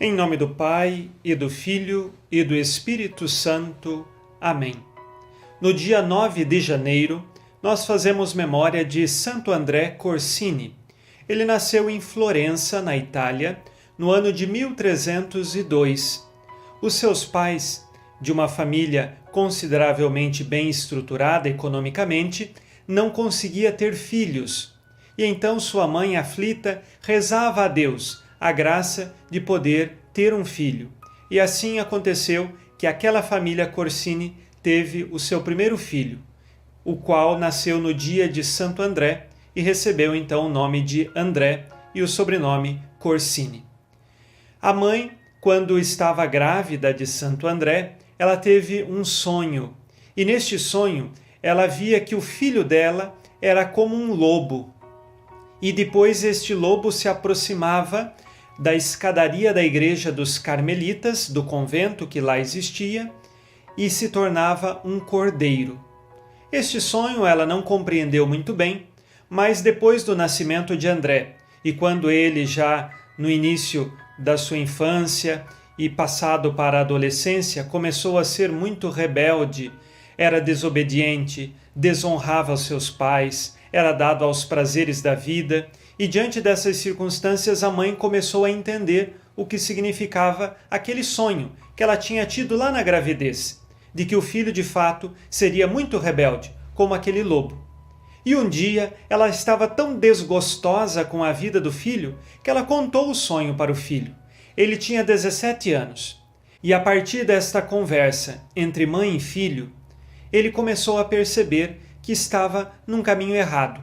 Em nome do Pai, e do Filho, e do Espírito Santo. Amém. No dia 9 de janeiro, nós fazemos memória de Santo André Corsini. Ele nasceu em Florença, na Itália, no ano de 1302. Os seus pais, de uma família consideravelmente bem estruturada economicamente, não conseguia ter filhos. E então sua mãe, aflita, rezava a Deus a graça de poder ter um filho. E assim aconteceu que aquela família Corsini teve o seu primeiro filho, o qual nasceu no dia de Santo André e recebeu então o nome de André e o sobrenome Corsini. A mãe, quando estava grávida de Santo André, ela teve um sonho. E neste sonho, ela via que o filho dela era como um lobo. E depois este lobo se aproximava da escadaria da igreja dos Carmelitas, do convento que lá existia, e se tornava um cordeiro. Este sonho ela não compreendeu muito bem, mas depois do nascimento de André, e quando ele já no início da sua infância e passado para a adolescência, começou a ser muito rebelde, era desobediente, desonrava os seus pais, era dado aos prazeres da vida, e diante dessas circunstâncias a mãe começou a entender o que significava aquele sonho que ela tinha tido lá na gravidez, de que o filho de fato seria muito rebelde, como aquele lobo. E um dia ela estava tão desgostosa com a vida do filho que ela contou o sonho para o filho. Ele tinha 17 anos. E a partir desta conversa entre mãe e filho, ele começou a perceber que estava num caminho errado.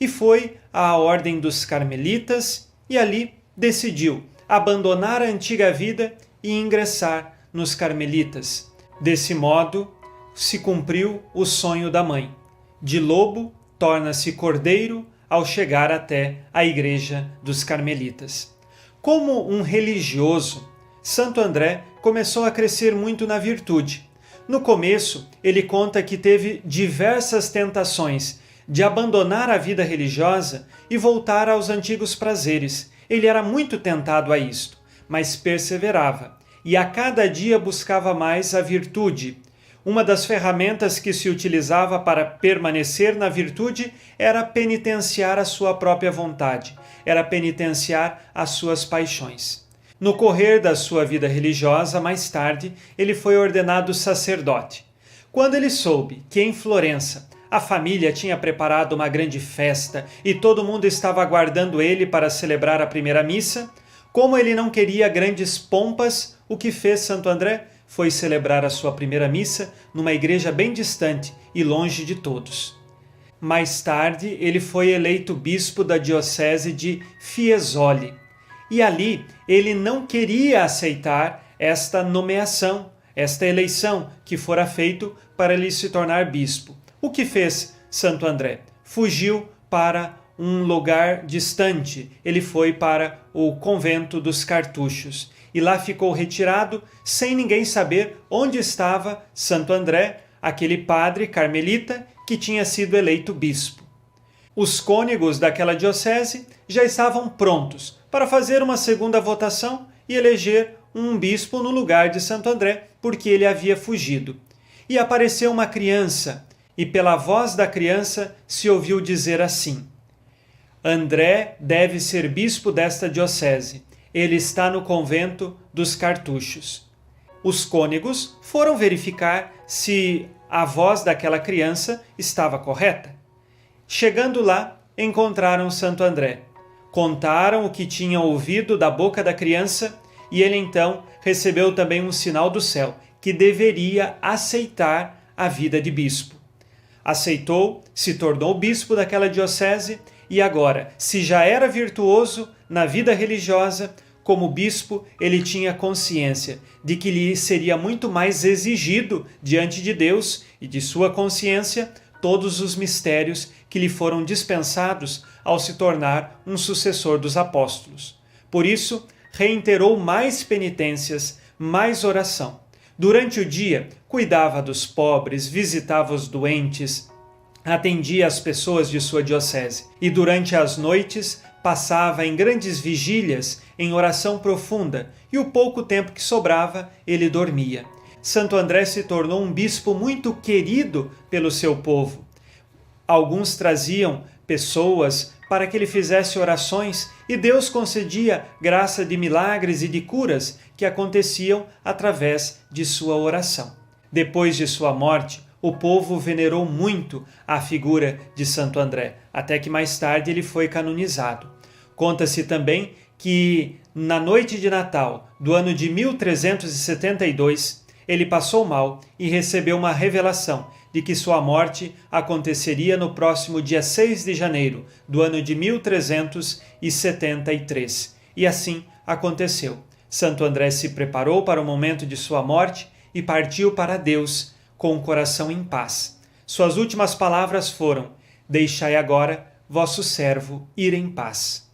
E foi à ordem dos Carmelitas e ali decidiu abandonar a antiga vida e ingressar nos Carmelitas. Desse modo, se cumpriu o sonho da mãe. De lobo, torna-se cordeiro ao chegar até a igreja dos Carmelitas. Como um religioso, Santo André começou a crescer muito na virtude. No começo, ele conta que teve diversas tentações de abandonar a vida religiosa e voltar aos antigos prazeres. Ele era muito tentado a isto, mas perseverava, e a cada dia buscava mais a virtude. Uma das ferramentas que se utilizava para permanecer na virtude era penitenciar a sua própria vontade, era penitenciar as suas paixões. No correr da sua vida religiosa, mais tarde, ele foi ordenado sacerdote. Quando ele soube que em Florença a família tinha preparado uma grande festa e todo mundo estava aguardando ele para celebrar a primeira missa, como ele não queria grandes pompas, o que fez Santo André foi celebrar a sua primeira missa numa igreja bem distante e longe de todos. Mais tarde, ele foi eleito bispo da diocese de Fiesole. E ali, ele não queria aceitar esta nomeação, esta eleição que fora feito para ele se tornar bispo. O que fez Santo André? Fugiu para um lugar distante. Ele foi para o convento dos Cartuchos. E lá ficou retirado, sem ninguém saber onde estava Santo André, aquele padre carmelita que tinha sido eleito bispo. Os cônegos daquela diocese já estavam prontos para fazer uma segunda votação e eleger um bispo no lugar de Santo André, porque ele havia fugido. E apareceu uma criança, e pela voz da criança se ouviu dizer assim: André deve ser bispo desta diocese. Ele está no convento dos Cartuchos. Os cônegos foram verificar se a voz daquela criança estava correta. Chegando lá, encontraram Santo André. Contaram o que tinham ouvido da boca da criança e ele então recebeu também um sinal do céu, que deveria aceitar a vida de bispo. Aceitou, se tornou bispo daquela diocese e agora, se já era virtuoso na vida religiosa, como bispo ele tinha consciência de que lhe seria muito mais exigido diante de Deus e de sua consciência todos os mistérios que lhe foram dispensados ao se tornar um sucessor dos apóstolos. Por isso, reiterou mais penitências, mais oração. Durante o dia, cuidava dos pobres, visitava os doentes, atendia as pessoas de sua diocese. E durante as noites, Passava em grandes vigílias em oração profunda e o pouco tempo que sobrava ele dormia. Santo André se tornou um bispo muito querido pelo seu povo. Alguns traziam pessoas para que ele fizesse orações e Deus concedia graça de milagres e de curas que aconteciam através de sua oração. Depois de sua morte, o povo venerou muito a figura de Santo André, até que mais tarde ele foi canonizado. Conta-se também que, na noite de Natal do ano de 1372, ele passou mal e recebeu uma revelação de que sua morte aconteceria no próximo dia 6 de janeiro do ano de 1373. E assim aconteceu. Santo André se preparou para o momento de sua morte e partiu para Deus com o coração em paz. Suas últimas palavras foram: deixai agora vosso servo ir em paz.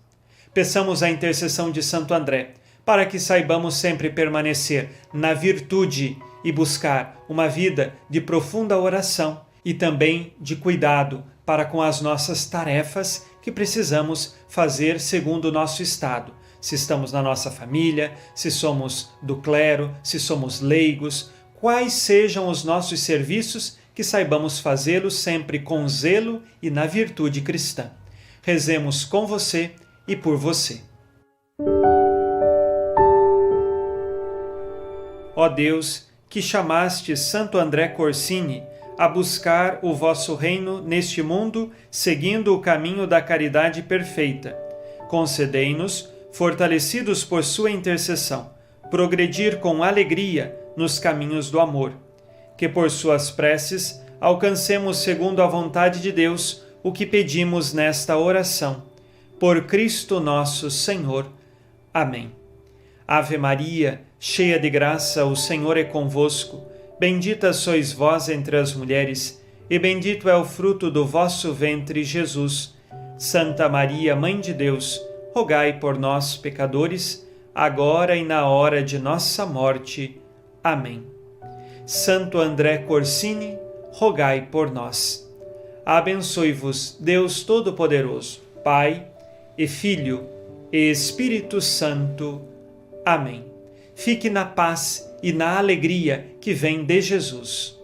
Peçamos a intercessão de Santo André, para que saibamos sempre permanecer na virtude e buscar uma vida de profunda oração e também de cuidado para com as nossas tarefas que precisamos fazer segundo o nosso estado. Se estamos na nossa família, se somos do clero, se somos leigos, quais sejam os nossos serviços, que saibamos fazê-los sempre com zelo e na virtude cristã. Rezemos com você e por você. Ó Deus, que chamaste Santo André Corsini a buscar o vosso reino neste mundo, seguindo o caminho da caridade perfeita, concedei-nos, fortalecidos por sua intercessão, progredir com alegria nos caminhos do amor. Que por suas preces alcancemos, segundo a vontade de Deus, o que pedimos nesta oração. Por Cristo nosso Senhor. Amém. Ave Maria, cheia de graça, o Senhor é convosco. Bendita sois vós entre as mulheres, e bendito é o fruto do vosso ventre, Jesus. Santa Maria, Mãe de Deus, rogai por nós, pecadores, agora e na hora de nossa morte. Amém. Santo André Corsini, rogai por nós. Abençoe-vos Deus Todo-Poderoso, Pai e Filho e Espírito Santo. Amém. Fique na paz e na alegria que vem de Jesus.